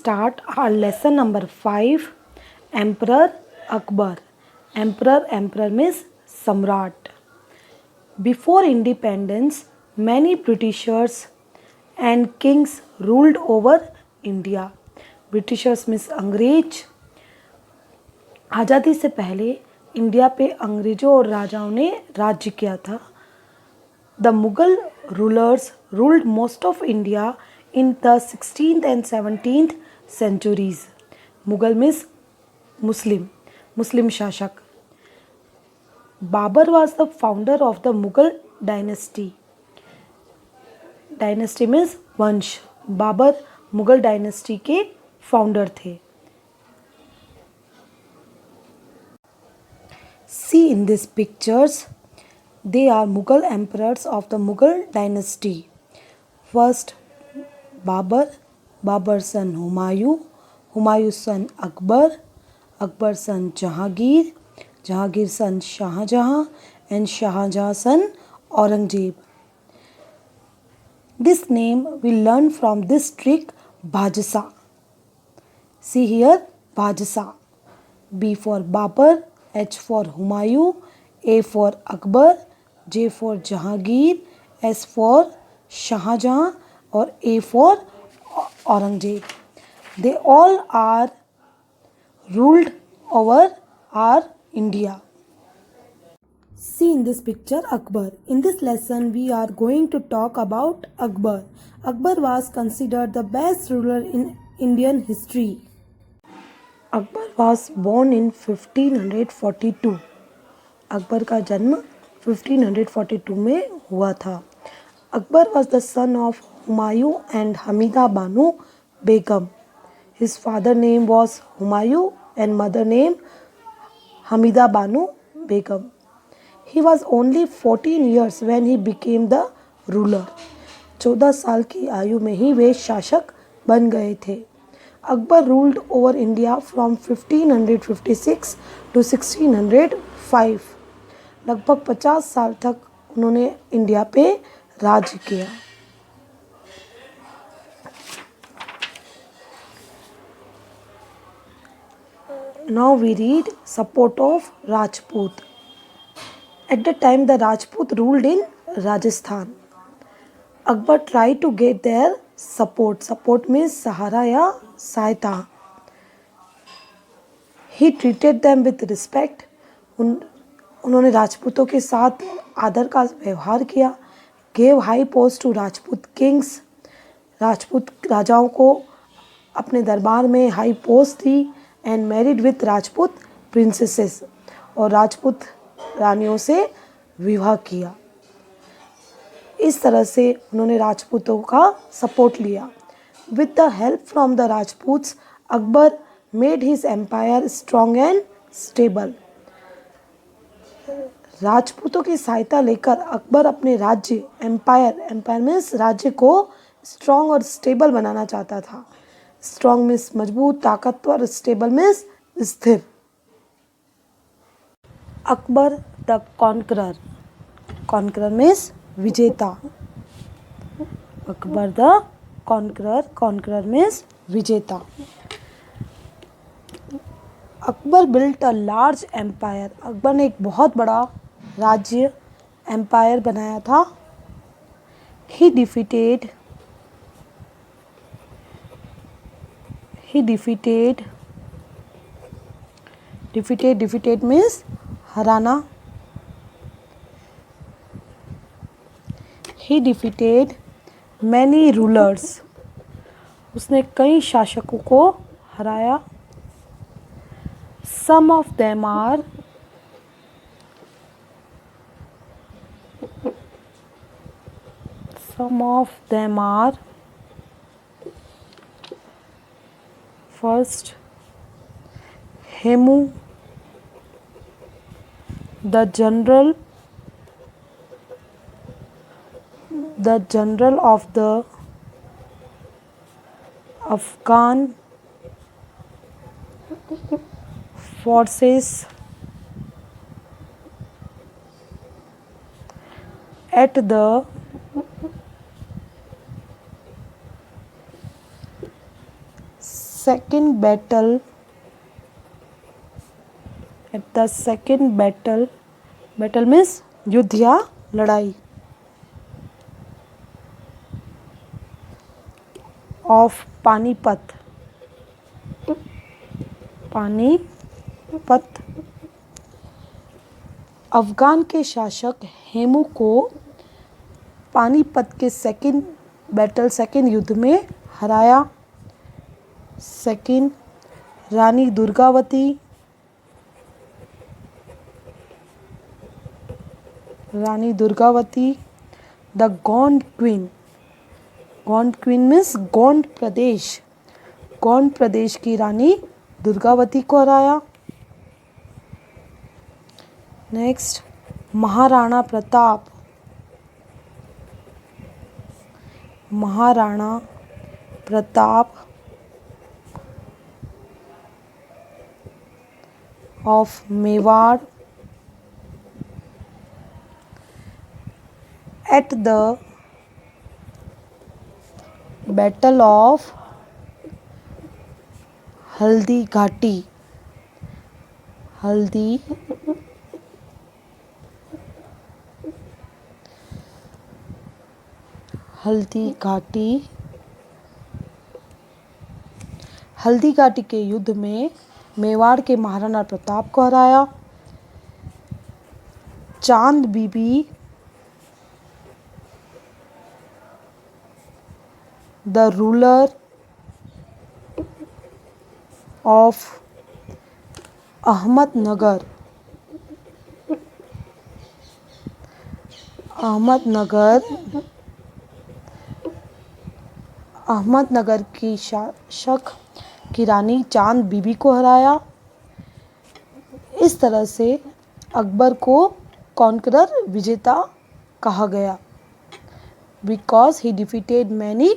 start our lesson number 5, Emperor Akbar. Emperor means Samrat. Before independence, many Britishers and kings ruled over India. Britishers means अंग्रेज. आज़ादी से पहले India पे अंग्रेजों और राजाओं ने राज्य किया था. The Mughal rulers ruled most of India in the 16th and 17th centuries. Mughal means Muslim शासक. Babur was the founder of the Mughal dynasty. Dynasty means वंश. बाबर मुगल डायनेस्टी के फाउंडर थे. See in these pictures, they are Mughal emperors of the Mughal dynasty. First, Babur, Babur's son Humayun, Humayun's son Akbar, Akbar's son Jahangir, Jahangir's son Shah Jahan, and Shah Jahan's son Aurangzeb. This name we learn from this trick Bajsa. See here, Bajsa. B for Babur, H for Humayun, A for Akbar, J for Jahangir, S for Shah Jahan, or A for Aurangzeb. They all are ruled over our India. See in this picture Akbar. In this lesson we are going to talk about Akbar. Akbar was considered the best ruler in Indian history. Akbar was born in 1542. Akbar का जन्म 1542 में हुआ था. Akbar was the son of Humayun and Hamida Banu Begum. His father name was Humayun and mother name Hamida Banu Begum. He was only 14 years when he became the ruler. 14 साल की आयु में ही वे शासक बन गए थे. Akbar ruled over India from 1556 to 1605. लगभग 50 साल तक उन्होंने इंडिया पे राज किया. Now we read support of Rajput. At the time the Rajput ruled in Rajasthan. Akbar tried to get their support. Support means सहारा या सहायता. He treated them with respect. उन्होंने राजपूतों के साथ आदर का व्यवहार किया. Gave high post to Rajput kings. Rajput राजाओं को अपने दरबार में high post the. And married with Rajput princesses. और राजपूत रानियों से विवाह किया. इस तरह से उन्होंने राजपूतों का सपोर्ट लिया. With the help from the Rajputs, Akbar made his empire strong and stable. राजपूतों की सहायता लेकर अकबर अपने राज्य एम्पायर मीन्स राज्य को स्ट्रॉन्ग और स्टेबल बनाना चाहता था. स्ट्रॉन्ग मीन्स मजबूत ताकतवर, स्टेबल मीन्स स्थिर. अकबर द कॉन्करर मीन्स विजेता. अकबर द कॉन्करर मीन्स विजेता. Akbar built a large empire. Akbar ने एक बहुत बड़ा राज्य एम्पायर बनाया था. ही डिफीटेड मीन्स हराना. He defeated many rulers. उसने कई शासकों को हराया. Some of them are first Hemu, the general of the Afghan forces at the second battle battle means युद्ध या लड़ाई ऑफ पानीपत अफगान के शासक हेमू को पानीपत के सेकेंड युद्ध में हराया। Second, Rani Durgavati the Gond queen means Gond प्रदेश की रानी दुर्गावती को हराया। Next, Maharana Pratap of Mewar at the Battle of Haldi Ghati के युद्ध में मेवाड़ के महाराणा प्रताप को हराया। चांद बीबी द रूलर ऑफ अहमदनगर की शासक की रानी चांद बीबी को हराया। इस तरह से अकबर को कॉन्करर विजेता कहा गया, बिकॉज ही डिफीटेड मैनी